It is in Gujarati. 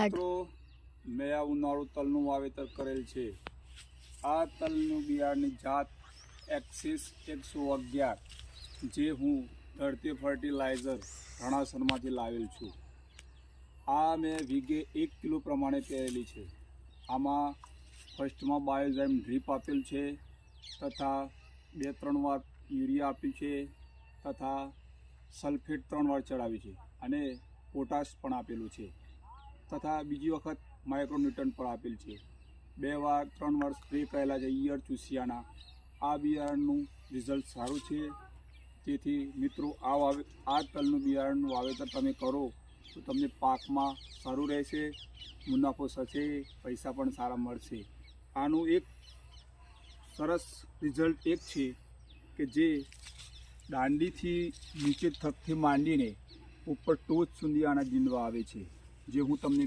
મિત્રો મેં આ ઉનાળુ તલનું વાવેતર કરેલ છે। આ તલનું બિયારણની જાત એક્સિસ 111 જે હું ધરતી ફર્ટિલાઇઝર રણાસરમાંથી લાવેલ છું। આ મેં વીઘે 1 કિલો પ્રમાણે પહેરેલી છે। આમાં ફર્સ્ટમાં બાયોઝાઇમ ડ્રીપ આપેલ છે તથા 2-3 વાર યુરિયા આપ્યું છે તથા સલ્ફેટ 3 વાર ચડાવ્યું છે અને પોટાશ પણ આપેલું છે તથા બીજી વખત માઇક્રોન્યુટ્રન પણ આપેલ છે। 2 વાર 3 વાર સ્પ્રે કરેલા છે ઈયળ ચૂસિયાના। આ બિયારણનું રિઝલ્ટ સારું છે। તેથી મિત્રો આ તલનું બિયારણનું વાવેતર તમે કરો તો તમને પાકમાં સારું રહેશે, મુનાફો થશે, પૈસા પણ સારા મળશે। આનું એક સરસ રિઝલ્ટ એક છે કે જે દાંડીથી નીચે થકથી માંડીને ઉપર ટોચ સુધી આના જીંડવા આવે છે, જે હું તમને